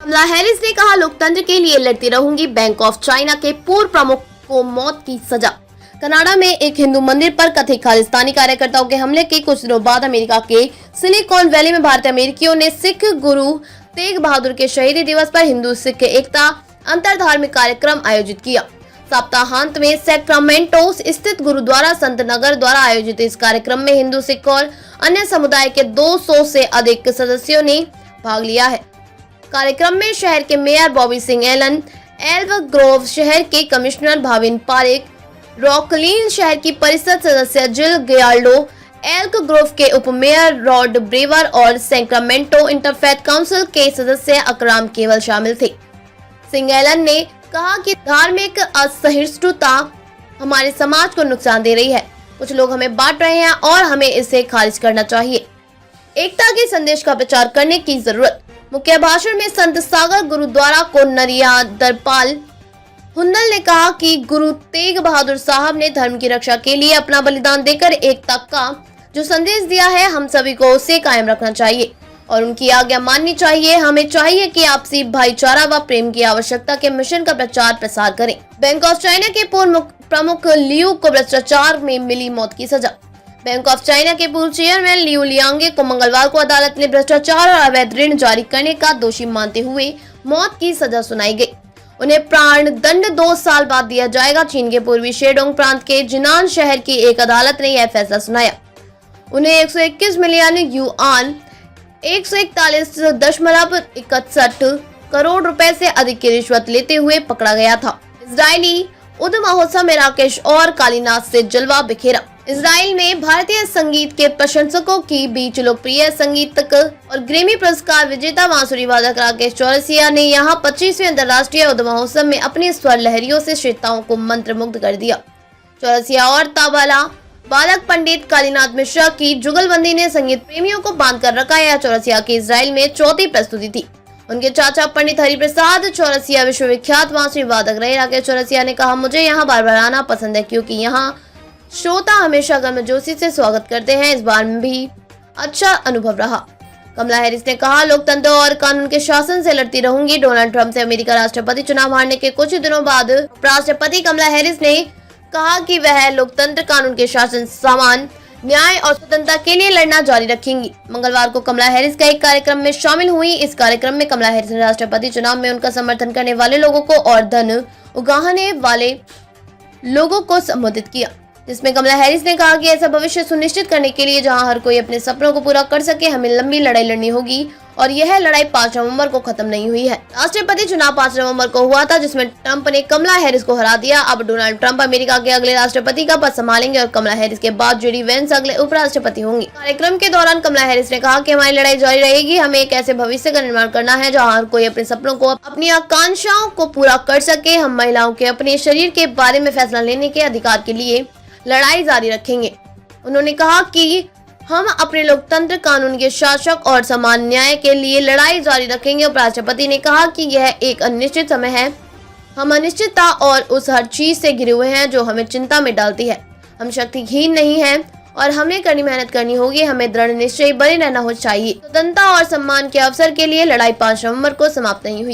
कमला Harris ने कहा, लोकतंत्र के लिए लड़ती रहूंगी। बैंक ऑफ चाइना के पूर्व प्रमुख को मौत की सजा। कनाडा में एक हिंदू मंदिर पर कथित खालिस्तानी कार्यकर्ताओं के हमले के कुछ दिनों बाद अमेरिका के सिलिकॉन वैली में भारतीय अमेरिकियों ने सिख गुरु तेग बहादुर के शहीदी दिवस पर हिंदू सिख एकता अंतर धार्मिक कार्यक्रम आयोजित किया। सप्ताहांत में सैक्रामेंटो स्थित गुरुद्वारा संत नगर द्वारा आयोजित इस कार्यक्रम में हिंदू, सिख और अन्य समुदाय के 200 से अधिक सदस्यों ने भाग लिया है। कार्यक्रम में शहर के mayor Bobby Singh Allen, Elk Grove शहर के कमिश्नर भाविन पारेख, रॉकलीन शहर की परिषद सदस्य जिल गियाल्डो, एल्क ग्रोव के उपमेयर रॉड ब्रेवर और सैक्रामेंटो इंटरफेथ काउंसिल के सदस्य अकराम केवल शामिल थे। सिंह एलन ने कहा कि धार्मिक असहिष्णुता हमारे समाज को नुकसान दे रही है। कुछ लोग हमें बांट रहे हैं और हमें इसे खारिज करना चाहिए। एकता के संदेश का प्रचार करने की जरूरत। मुख्य भाषण में संत सागर गुरुद्वारा को नरिया दरपाल हुंदल ने कहा कि गुरु तेग बहादुर साहब ने धर्म की रक्षा के लिए अपना बलिदान देकर एकता का जो संदेश दिया है, हम सभी को उसे कायम रखना चाहिए और उनकी आज्ञा माननी चाहिए। हमें चाहिए कि आपसी भाईचारा व प्रेम की आवश्यकता के मिशन का प्रचार प्रसार करें। बैंक ऑफ चाइना के पूर्व प्रमुख लियू को भ्रष्टाचार में मिली मौत की सजा। बैंक ऑफ चाइना के पूर्व चेयरमैन लियू लियांगे को मंगलवार को अदालत ने भ्रष्टाचार और अवैध ऋण जारी करने का दोषी मानते हुए मौत की सजा सुनाई गई। उन्हें प्राण दंड 2 साल बाद दिया जाएगा। चीन के पूर्वी शेडोंग प्रांत के जिनान शहर की एक अदालत ने यह फैसला सुनाया। उन्हें 121 मिलियन युआन 141.61 करोड़ रुपए से अधिक की रिश्वत लेते हुए पकड़ा गया था। इजरायली उद महोत्सव में राकेश और कालीनाथ से जलवा बिखेरा। इजराइल में भारतीय संगीत के प्रशंसकों की बीच लोकप्रिय संगीतक और ग्रैमी पुरस्कार विजेता बांसुरी वादक राकेश चौरसिया ने यहां 25वें अंतर्राष्ट्रीय उद महोत्सव में अपनी स्वर लहरियों से श्रोताओं को मंत्रमुग्ध कर दिया। चौरसिया और तबला बालक पंडित कालीनाथ मिश्रा की जुगलबंदी ने संगीत प्रेमियों को बांध कर रखा। यह चौरसिया की इजराइल में चौथी प्रस्तुति थी। उनके चाचा पंडित हरिप्रसाद चौरसिया विश्वविख्यात बांसुरी वादक रहे। राकेश चौरसिया ने कहा, मुझे यहाँ बार बार आना पसंद है क्योंकि यहाँ श्रोता हमेशा गर्मजोशी से स्वागत करते हैं। इस बार भी अच्छा अनुभव रहा। कमला हैरिस ने कहा, लोकतंत्र और कानून के शासन से लड़ती रहूंगी। डोनाल्ड ट्रंप से अमेरिका राष्ट्रपति चुनाव हारने के कुछ दिनों बाद उपराष्ट्रपति कमला हैरिस ने कहा कि वह लोकतंत्र, कानून के शासन, समान न्याय और स्वतंत्रता के लिए लड़ना जारी रखेंगी। मंगलवार को कमला हैरिस का एक कार्यक्रम में शामिल हुई। इस कार्यक्रम में कमला हैरिस ने राष्ट्रपति चुनाव में उनका समर्थन करने वाले लोगों को और धन उगाहने वाले लोगों को संबोधित किया, जिसमें कमला हैरिस ने कहा कि ऐसा भविष्य सुनिश्चित करने के लिए जहां हर कोई अपने सपनों को पूरा कर सके, हमें लंबी लड़ाई लड़नी होगी और यह लड़ाई 5 नवंबर को खत्म नहीं हुई है। राष्ट्रपति चुनाव 5 नवंबर को हुआ था, जिसमें ट्रंप ने कमला हैरिस को हरा दिया। अब डोनाल्ड ट्रंप अमेरिका के अगले राष्ट्रपति का पद संभालेंगे और कमला हैरिस के बाद जेडी वेंस अगले उपराष्ट्रपति होंगी। कार्यक्रम के दौरान कमला हैरिस ने कहा कि हमारी लड़ाई जारी रहेगी। हमें एक ऐसे भविष्य का निर्माण करना है जहाँ हर कोई अपने सपनों को, अपनी आकांक्षाओं को पूरा कर सके। हम महिलाओं के अपने शरीर के बारे में फैसला लेने के अधिकार के लिए लड़ाई जारी रखेंगे। उन्होंने कहा कि हम अपने लोकतंत्र, कानून के शासक और समान न्याय के लिए लड़ाई जारी रखेंगे। उपराष्ट्रपति ने कहा कि यह एक अनिश्चित समय है। हम अनिश्चितता और उस हर चीज से घिरे हुए हैं जो हमें चिंता में डालती है। हम शक्तिहीन नहीं हैं और हमें कड़ी मेहनत करनी होगी। हमें दृढ़ निश्चयी बने रहना चाहिए। स्वतंत्रता और सम्मान के अवसर के लिए लड़ाई 5 नवंबर को समाप्त नहीं हुई।